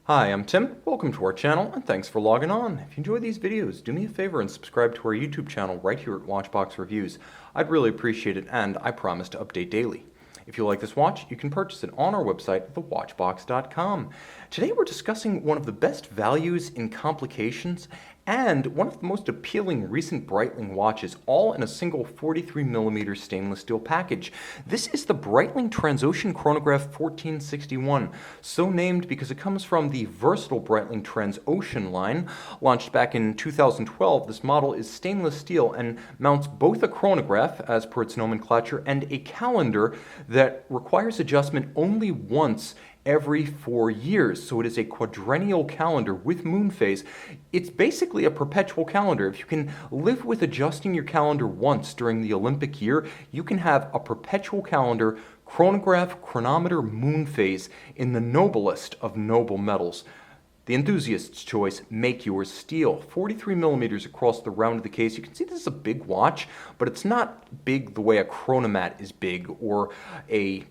Hi, I'm Tim. Welcome to our channel, and thanks for logging on. If you enjoy these videos, do me a favor and subscribe to our YouTube channel right here at Watchbox Reviews. I'd really appreciate it, and I promise to update daily. If you like this watch, you can purchase it on our website, thewatchbox.com. Today we're discussing one of the best values in complications and one of the most appealing recent Breitling watches, all in a single 43mm stainless steel package. This is the Breitling Transocean Chronograph 1461, so named because it comes from the versatile Breitling Transocean line. Launched back in 2012, this model is stainless steel and mounts both a chronograph, as per its nomenclature, and a calendar that requires adjustment only once every 4 years. So it is a quadrennial calendar with moon phase. It's basically a perpetual calendar. If you can live with adjusting your calendar once during the Olympic year, you can have a perpetual calendar, chronograph, chronometer, moon phase in the noblest of noble metals. The enthusiast's choice, make yours steel. 43mm across the round of the case. You can see this is a big watch, but it's not big the way a chronomat is big, or a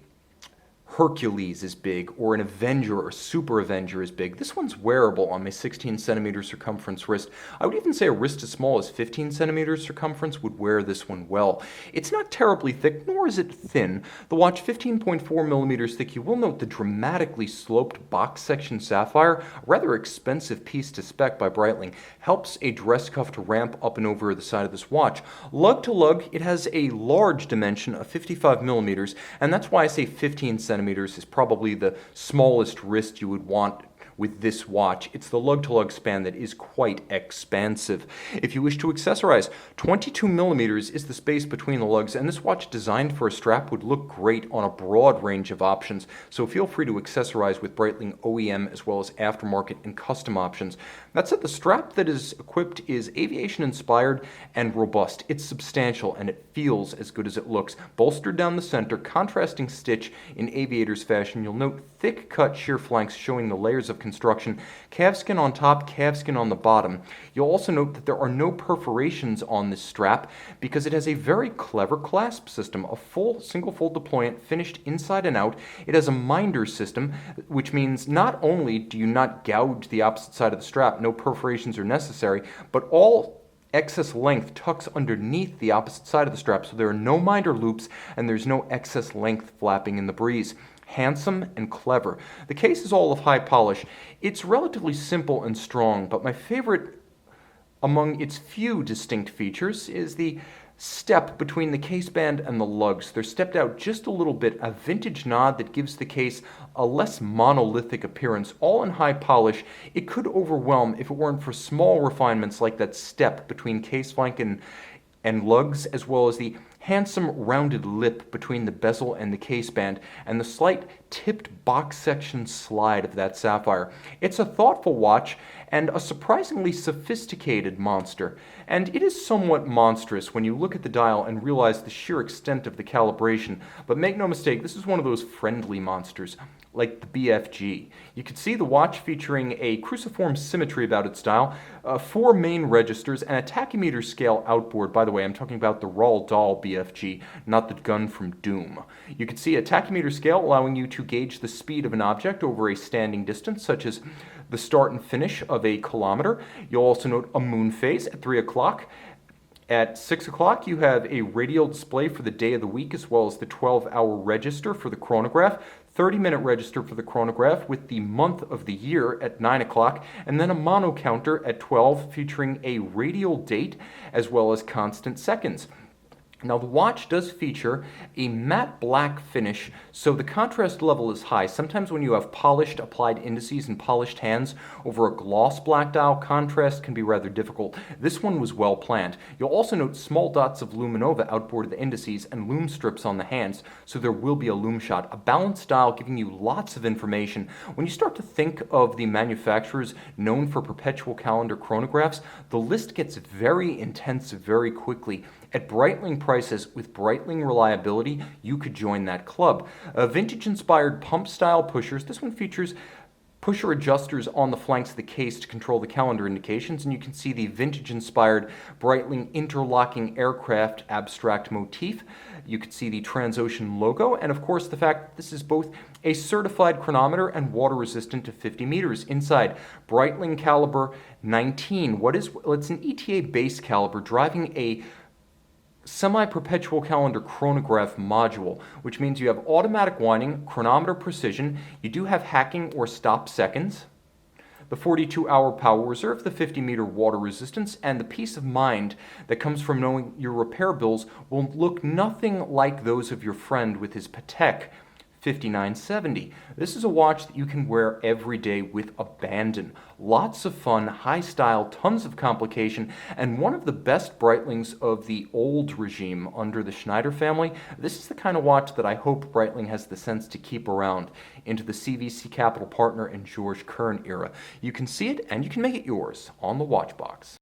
Hercules is big, or an Avenger or Super Avenger is big. This one's wearable on my 16cm circumference wrist. I would even say a wrist as small as 15cm circumference would wear this one well. It's not terribly thick, nor is it thin. The watch 15.4mm thick. You will note the dramatically sloped box section sapphire, a rather expensive piece to spec by Breitling, helps a dress cuff to ramp up and over the side of this watch. Lug to lug, it has a large dimension of 55mm, and that's why I say 15cm is probably the smallest wrist you would want with this watch. It's the lug-to-lug span that is quite expansive. If you wish to accessorize, 22mm is the space between the lugs, and this watch designed for a strap would look great on a broad range of options, so feel free to accessorize with Breitling OEM as well as aftermarket and custom options. That said, the strap that is equipped is aviation-inspired and robust. It's substantial, and it feels as good as it looks. Bolstered down the center, contrasting stitch in aviator's fashion. You'll note thick-cut sheer flanks showing the layers of construction, calfskin on top, calfskin on the bottom. You'll also note that there are no perforations on this strap because it has a very clever clasp system, a full single-fold deployant finished inside and out. It has a minder system, which means not only do you not gouge the opposite side of the strap, no perforations are necessary, but all excess length tucks underneath the opposite side of the strap, so there are no minder loops and there's no excess length flapping in the breeze. Handsome and clever. The case is all of high polish. It's relatively simple and strong, but my favorite among its few distinct features is the step between the case band and the lugs. They're stepped out just a little bit, a vintage nod that gives the case a less monolithic appearance, all in high polish. It could overwhelm if it weren't for small refinements like that step between case flank and lugs, as well as the handsome rounded lip between the bezel and the case band, and the slight tipped box section slide of that sapphire. It's a thoughtful watch and a surprisingly sophisticated monster, and it is somewhat monstrous when you look at the dial and realize the sheer extent of the calibration, but make no mistake, this is one of those friendly monsters, like the BFG. You can see the watch featuring a cruciform symmetry about its dial, 4 main registers, and a tachymeter scale outboard. By the way, I'm talking about the Roald Dahl BFG, not the gun from Doom. You can see a tachymeter scale allowing you to gauge the speed of an object over a standing distance, such as the start and finish of a kilometer. You'll also note a moon phase at 3 o'clock. At 6 o'clock, you have a radial display for the day of the week, as well as the 12-hour register for the chronograph, 30-minute register for the chronograph with the month of the year at 9 o'clock, and then a mono counter at 12 featuring a radial date as well as constant seconds. Now, the watch does feature a matte black finish, so the contrast level is high. Sometimes when you have polished applied indices and polished hands over a gloss black dial, contrast can be rather difficult. This one was well planned. You'll also note small dots of luminova outboard of the indices and lume strips on the hands, so there will be a lume shot. A balanced dial giving you lots of information. When you start to think of the manufacturers known for perpetual calendar chronographs, the list gets very intense very quickly. At Breitling prices, with Breitling reliability, you could join that club. Vintage-inspired pump-style pushers. This one features pusher adjusters on the flanks of the case to control the calendar indications, and you can see the vintage-inspired Breitling interlocking aircraft abstract motif. You can see the Transocean logo, and of course the fact that this is both a certified chronometer and water-resistant to 50 meters. Inside, Breitling caliber 19. It's an ETA base caliber driving a semi-perpetual calendar chronograph module, which means you have automatic winding, chronometer precision, you do have hacking or stop seconds, the 42-hour power reserve, the 50-meter water resistance, and the peace of mind that comes from knowing your repair bills will look nothing like those of your friend with his Patek 5970. This is a watch that you can wear every day with abandon. Lots of fun, high style, tons of complication, and one of the best Breitlings of the old regime under the Schneider family. This is the kind of watch that I hope Breitling has the sense to keep around into the CVC Capital Partner and George Kern era. You can see it and you can make it yours on the watch box.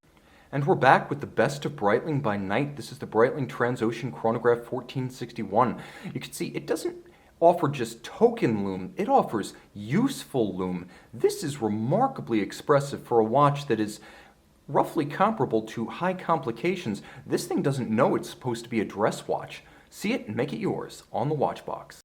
And we're back with the best of Breitling by night. This is the Breitling Transocean Chronograph 1461. You can see it doesn't offer just token lume, it offers useful lume. This is remarkably expressive for a watch that is roughly comparable to high complications. This thing doesn't know it's supposed to be a dress watch. See it and make it yours on the watch box.